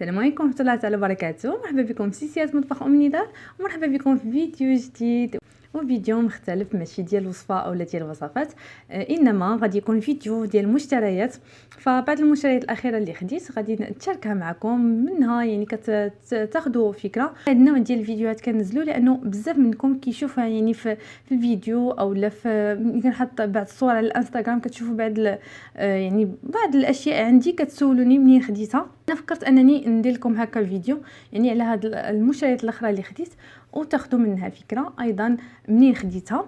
السلام عليكم ورحمه الله تعالى وبركاته. مرحبا بكم في سلسله مطبخ ام ندار، ومرحبا بكم في فيديو جديد وفيديو مختلف، ماشي ديال الوصفه اولا ديال الوصفات، انما غادي يكون فيديو ديال المشتريات. فبعض المشتريات الاخيره اللي خديت غادي نشاركها معكم، منها يعني كتاخذوا فكره. هذا النوع ديال الفيديوهات كنزلوا لانه بزاف منكم كيشوفها يعني في الفيديو اولا في كنحط بعض الصور على الانستغرام، كتشوفوا يعني بعض الاشياء عندي كتسولوني منين خديتها. انا فكرت انني ندير لكم هكا الفيديو يعني على هاد المشتريات الاخرى اللي خديت وتاخذوا منها فكره ايضا منين خديتها.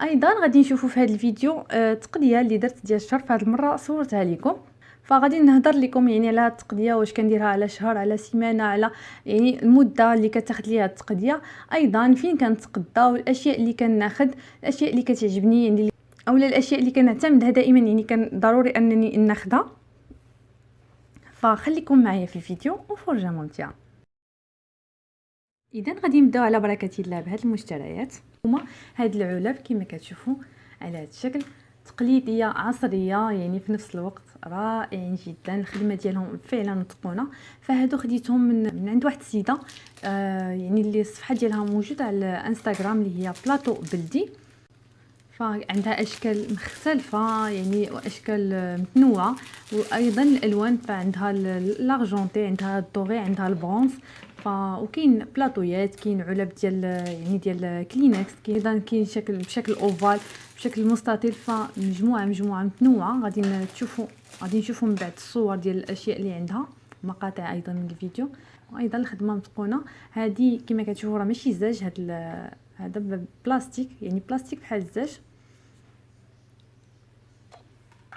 ايضا غادي نشوفوا في هذا الفيديو تقنيه اللي درت ديال الشرف. هاد المره صورتها لكم، فغادي نهضر لكم يعني على التقضيه، واش كنديرها على شهر، على سيمانه، على يعني المده اللي كتاخذ ليها التقضيه، ايضا فين كنتقضى، والاشياء اللي كناخذ، الاشياء اللي كتعجبني يعني اولا الاشياء اللي كنعتمدها دائما يعني كان ضروري انني ناخذها. فخليكم معايا في الفيديو وفرجه ممتعه. اذا غادي نبداو على بركه الله بهاد المشتريات. هما هاد العلب كما كتشوفوا على هاد الشكل، تقليديه عصريه يعني في نفس الوقت، رائعين جدا، الخدمه ديالهم فعلا متقونه. فهادو خديتهم من عند واحد السيده يعني اللي الصفحه ديالها موجوده على انستغرام، اللي هي بلاطو بلدي. فعندها اشكال مختلفه يعني واشكال متنوعه، وايضا الالوان، فعندها لارجونتي، عندها الدوغي، عندها البرونز. وكاين بلاطويات، كاين علب ديال يعني ديال كلينكس، كاين ايضا كاين بشكل اوفال، بشكل مستطيل. فمجموعه متنوعه. غادي نشوفوا من بعد الصور ديال الاشياء اللي عندها، مقاطع ايضا من الفيديو. وايضا الخدمه متقونه. هذه كما كتشوفوا راه ماشي زاج، هذا بلاستيك، يعني بلاستيك بحال الزاج.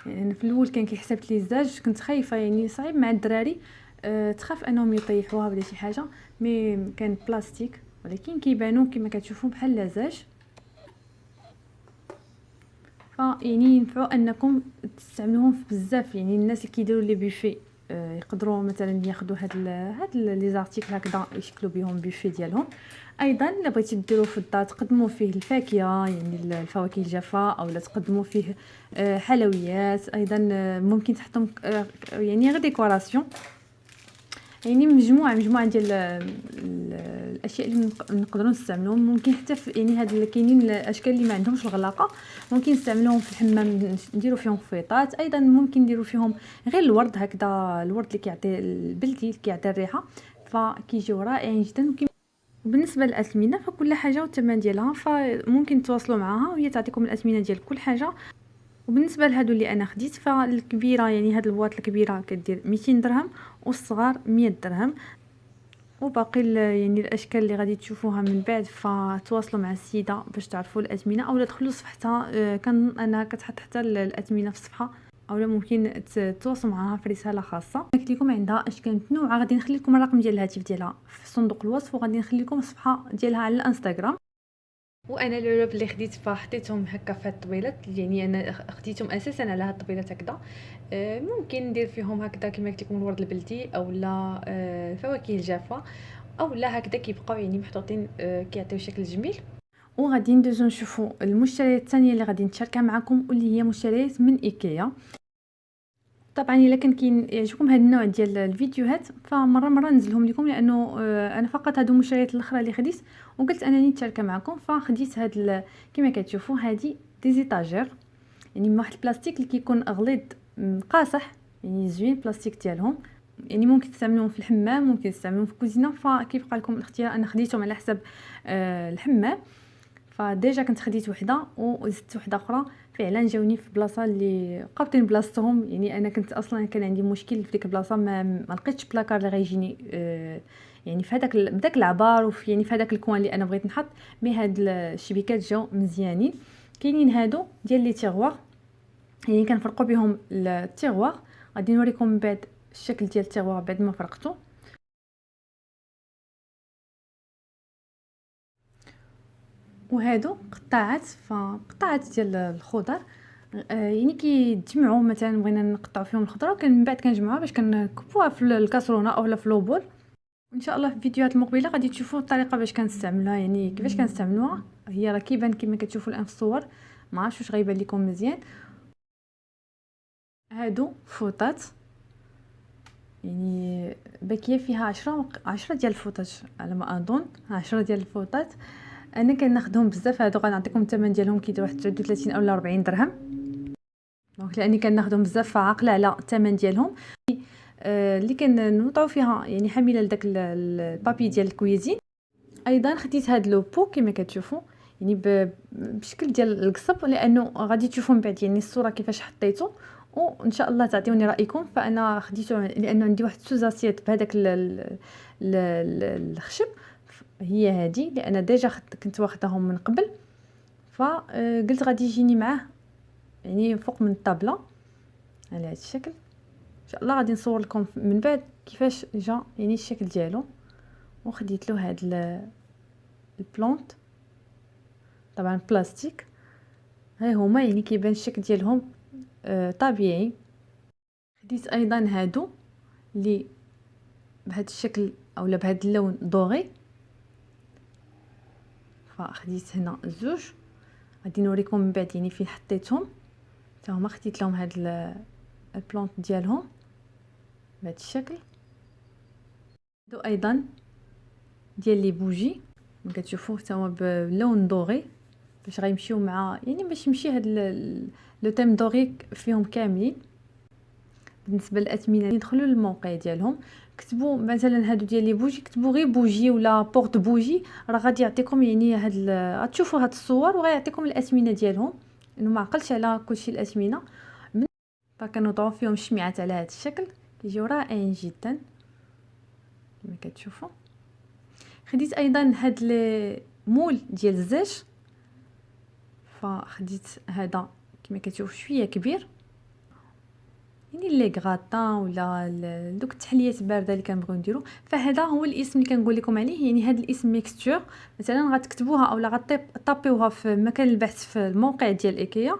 يعني في الاول كان كيحسبت لي الزاج، كنت خايفه يعني صعيب مع الدراري تخاف انهم يطيحوها ولا شي حاجه، مي كان بلاستيك، ولكن كيبانوا كما كتشوفوا بحال لازاج. يعني ينفعوا انكم تستعملوهم في بزاف، يعني الناس اللي كيديروا لي بوفي يقدروا مثلا ياخذوا هاد لي زارتيكل هكذا يشكلوا بهم بوفي ديالهم. ايضا الا بغيتي ديروا في الدار تقدموا فيه الفاكهه، يعني الفواكه الجافه، او لا تقدموا فيه حلويات. ايضا ممكن تحطهم يعني غير ديكوراسيون. يعني مجموعه ديال الاشياء اللي نقدروا نستعملوهم. ممكن حتى في يعني هاد كاينين الاشكال اللي ما عندهمش الغلاقه، ممكن نستعملوهم في الحمام، نديروا فيهم خفيطات. ايضا ممكن نديروا فيهم غير الورد هكذا، الورد اللي كيعطي البلدي اللي كيعطي الريحه، فكيجيو رائعين جدا. بالنسبه للاثمنه فكل حاجه والثمن ديالها، فممكن تواصلوا معها وهي تعطيكم الاثمنه ديال كل حاجه. وبالنسبه لهادو اللي انا خديت، فالكبيره يعني هاد البواط الكبيره كدير 200 درهم، والصغار 100 درهم. وباقي يعني الاشكال اللي غادي تشوفوها من بعد، فتواصلوا مع السيده باش تعرفوا الاثمنه، اولا دخلوا صفحتها، كان انا كتحط حتى الاثمنه في الصفحه، اولا ممكن تتواصلوا معها في رساله خاصه. قلت لكم عندها اشكال متنوعه. غادي نخلي لكم الرقم ديال الهاتف ديالها في صندوق الوصف، وغادي نخلي لكم الصفحه ديالها على الانستغرام. وانا العلب اللي خديت فحطيتهم هكا في الطبيلات، يعني انا خديتهم اساسا على هاد الطبيلات هكذا. ممكن ندير فيهم هكذا كما قلت لكم الورد البلدي، اولا الفواكه الجافه، اولا هكذا كيبقاو يعني محطوطين كيعطيو شكل جميل. وغادي ندوزو نشوفوا المشتريات الثانيه اللي غادي نشاركها معكم، واللي هي مشتريات من ايكيا. طبعا الا كان يعجبكم هذا النوع ديال الفيديوهات، فمره ننزلهم لكم، لانه انا فقط هادو المشتريات الاخرى اللي خديت وقلت انني نشاركها معكم. فخديت كما كتشوفوا هذه ديزيتاجير، يعني من واحد البلاستيك اللي كيكون غليظ قاصح، يعني زوين البلاستيك ديالهم. يعني ممكن تستعملوهم في الحمام، ممكن تستعملوهم في الكوزينه، فكيبقى لكم الاختيار. انا خديتهم على حسب الحمام. فديجا كنت خديت وحده وزدت وحده اخرى، فعلا جاوني في بلاصه اللي قابطين بلاصتهم. يعني انا كنت اصلا كان عندي مشكل في ديك البلاصه، ما لقيتش بلاكار اللي غيجيني يعني في بداك العبار، وفي يعني في هذاك الكوان اللي انا بغيت نحط. مي هاد الشبيكات جاو مزيانين. كاينين هادو ديال لي تيغوار، يعني كنفرقوا بهم التيغوار. غادي نوريكم من بعد الشكل ديال التيغوار بعد ما فرقته. وهادو قطاعات ديال الخضر، يعني كيتجمعوا. مثلا بغينا نقطعوا فيهم الخضره، من بعد كنجمعوها باش كنكبوها في الكاسرونه اولا في لوبول. ان شاء الله في الفيديوهات المقبله غادي تشوفوا الطريقه باش كنستعملوها، يعني كيفاش كنستعملوها. هي راه كيبان كما كتشوفوا الان في الصور، ما عرفتش واش غيبان لكم مزيان. هادو فوطات، يعني باكيه فيها 10 ديال الفوطات على ما اظن، 10 ديال الفوطات. انا كناخذهم بزاف هادو، غنعطيكم الثمن ديالهم كيدير واحد 39 اولا 40 درهم. دونك لاني كناخذهم بزاف فعاقله على الثمن ديالهم. اللي كنوضعوا فيها يعني حامله لداك البابي ديال الكويزين. ايضا خديت هاد لو بو كما كتشوفوا، يعني بشكل ديال القصب، لانه غادي تشوفوا من بعد يعني الصوره كيفاش حطيته، وان شاء الله تعطيوني رايكم. فانا خديته لانه عندي واحد سوزاسيت بهذاك الخشب، هي هذه لان ديجا كنت واخداهم من قبل، فقلت غادي يجيني معاه يعني فوق من الطابله على هذا الشكل. ان شاء الله غادي نصور لكم من بعد كيفاش جا يعني الشكل ديالو. وخديت له هاد البلونت طبعا بلاستيك، هاي هما يعني كيبان الشكل ديالهم طبيعي. خديت ايضا هادو اللي بهذا الشكل اولا بهذا اللون دوغي، فخديت هنا زوج غادي نوريكم من بعد يعني فين حطيتهم. حتى هما خديت لهم هاد البلونت ديالهم بهذا الشكل. هادو ايضا ديال لي بوجي كما كتشوفوا حتى هما بلون دوغي، باش غيمشيو مع يعني باش يمشي هاد لو تيم دوغي فيهم كاملين. بالنسبه للاثمنه يدخلوا للموقع ديالهم، كتبوا مثلا هادو ديال لي بوجي، كتبوا غير بوجي ولا بورت بوجي، راه غادي يعطيكم يعني غتشوفوا هاد الصور وغيعطيكم الاثمنه ديالهم، انه ما عقلش على كلشي الاثمنه. فكنوضعوا فيهم الشميعات على هذا الشكل، كيجيو رائعين جدا كما كتشوفوا. خديت ايضا هاد مول ديال الزيت، فخديت هذا كما كتشوف شويه كبير، يعني لي غراتان ولا دوك التحليات بارده اللي كنبغيو نديرو. فهذا هو الاسم اللي كنقول لكم عليه، يعني هذا الاسم ميكستور مثلا غتكتبوها اولا غطابيوها في مكان البحث في الموقع ديال ايكيا،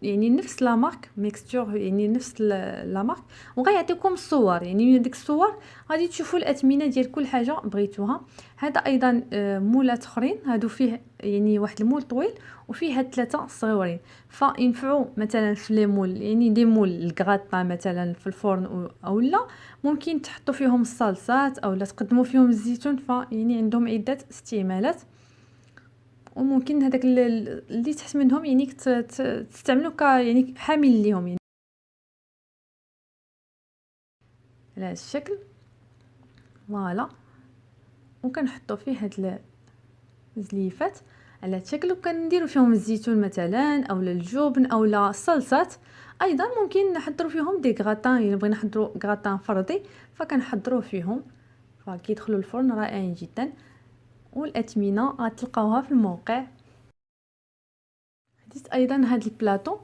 يعني نفس لا مارك ميكستور، يعني نفس لا مارك، وغيعطيكم الصور، يعني من ديك الصور غادي تشوفوا الاثمنه ديال كل حاجه بغيتوها. هذا ايضا مولات اخرين، هادو فيه يعني واحد المول طويل وفيه هاد 3 صغيورين، فينفعوا مثلا في لي مول، يعني دي مول الكغاطا مثلا في الفرن اولا ممكن تحطوا فيهم الصلصات اولا تقدموا فيهم الزيتون، فيعني عندهم عده استعمالات. وممكن هذاك اللي تحت منهم يعني تستعملوا يعني حامل ليهم يعني على هذا الشكل. فوالا، وكنحطوا فيه هاد الزليفات على هذا الشكل، وكنديروا فيهم الزيتون مثلا اولا الجبن اولا الصلصات. ايضا ممكن نحضروا فيهم دي غراتان، يعني بغينا نحضروا غراتان فردي فكنحضروه فيهم، فكيدخلوا الفرن رائعين جدا. والاثمنه غتلقاوها في الموقع. خديت ايضا هذا البلاطو،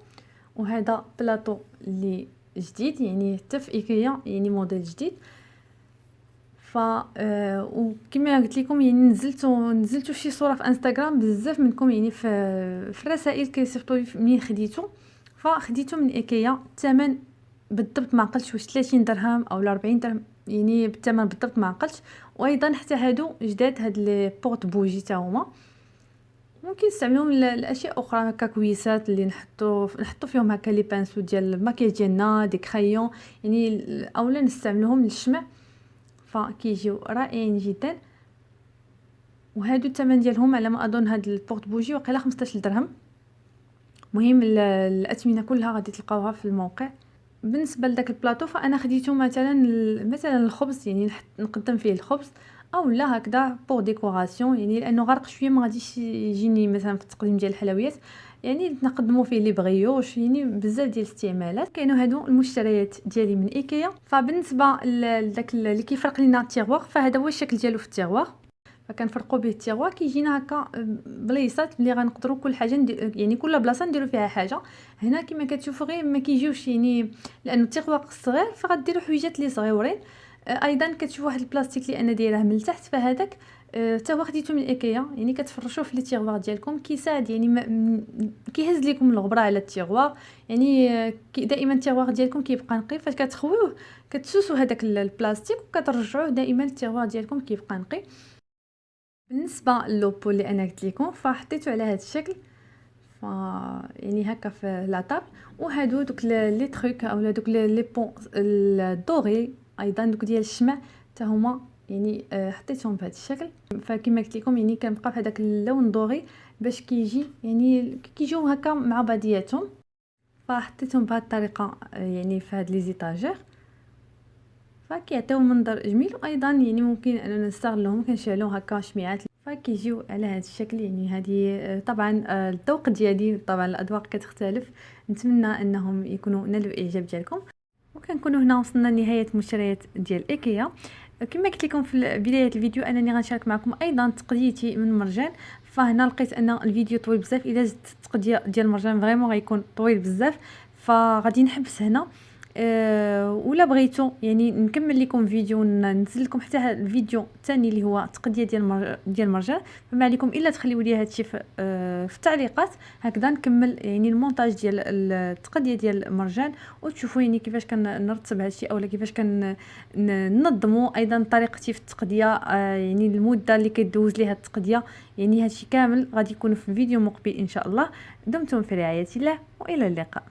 وهذا بلاطو اللي جديد يعني حتى في ايكيا، يعني موديل جديد. وكما قلت لكم يعني نزلتو شي صوره في انستغرام، بزاف منكم يعني في الرسائل كيصيفطوا لي منين خديتو. فخديتو من ايكيا، الثمن بالضبط ما عقلتش واش 30 درهم او 40 درهم، يعني بالثمن بالضبط ما عقلتش. وايضا حتى هادو جداد، هاد لي بورت بوجي تا هما ممكن نستعملوهم لاشياء اخرى، هكا كويسات اللي نحطوا فيهم هكا لي بانسو ديال الماكياج ديالنا، دي كريون يعني، اولا نستعملوهم للشمع، فكيجيو رائعين جدا. وهادو الثمن ديالهم على ما اظن هاد البورت بوجي وقيلا 15 درهم. مهم الاثمنه كلها غادي تلقاوها في الموقع. بالنسبه لذاك البلاطو فانا خديته مثلا الخبز، يعني نقدم فيه الخبز او لا هكذا بور ديكوراسيون، يعني لانه غرق شويه ما غاديش يجيني مثلا في التقديم ديال الحلويات، يعني نقدموا فيه لي بغيوش، يعني بزاف ديال الاستعمالات. كاينو هادو المشتريات ديالي من ايكيا. فبالنسبه لذاك اللي كيفرق لينا التيغوار، فهذا هو الشكل ديالو في التيغوار، فكنفرقوا به التيغوار كيجينا هكا بليصات اللي غنقدروا كل حاجه يعني كل بلاصه نديروا فيها حاجه. هنا كما كتشوفوا غير ما كيجيوش، يعني لانه التيغوار صغير فغديروا حويجات اللي صغيورين. ايضا كتشوفوا واحد البلاستيك اللي انا دايراه من التحت، فهذاك حتى هو خديته من ايكيا، يعني كتفرشوه في لي تيغوار ديالكم، كيساعد يعني كيهز لكم الغبره على التيغوار، يعني دائما التيغوار ديالكم كيبقى نقي، فاش كتخويوه كتسوسوا هذاك البلاستيك وكترجعوه دائما التيغوار ديالكم كيبقى نقي. بالنسبه للوبو اللي انا قلت لكم فحطيته على هذا الشكل، يعني هكا في لاطاب. وهادو دوك لي تروك اولا دوك لي بون الدوري ايضا دوك ديال الشمع حتى هما يعني حطيتهم بهذا الشكل. فكما قلت لكم يعني كنبقى بهذاك اللون دوغي باش كيجي يعني كيجيو هكا مع بعضياتهم. فحطيتهم بهذه الطريقه يعني في هاد لي زيتاجير، فكيعطيو منظر جميل. وايضا يعني ممكن اننا نستغلهم كنشعلو هكا شميعات فكيجيو على هذا الشكل. يعني هذه طبعا الذوق ديالي، طبعا الاذواق كتختلف. نتمنى انهم يكونوا نالوا الاعجاب ديالكم. وكنكونوا هنا وصلنا لنهايه مشتريات ديال ايكيا. كما قلت لكم في بدايه الفيديو انني غنشارك معكم ايضا تقديتي من مرجان. فهنا لقيت ان الفيديو طويل بزاف، الا زدت التقديه ديال المرجان فريمون غيكون طويل بزاف، فغادي نحبس هنا. ولا بغيتو يعني نكمل لكم فيديو ننزل لكم حتى الفيديو الثاني اللي هو تقديه ديال المرجان، فما عليكم الا تخليوا لي هادشي في التعليقات، هكذا نكمل يعني المونتاج ديال التقديه ديال المرجان وتشوفوا يعني كيفاش كنرتب هادشي اولا كيفاش كننظموا ايضا طريقتي في التقديه، يعني المده اللي كيدوز ليها التقديه. يعني هادشي كامل غادي يكون في الفيديو مقبل ان شاء الله. دمتم في رعايه الله والى اللقاء.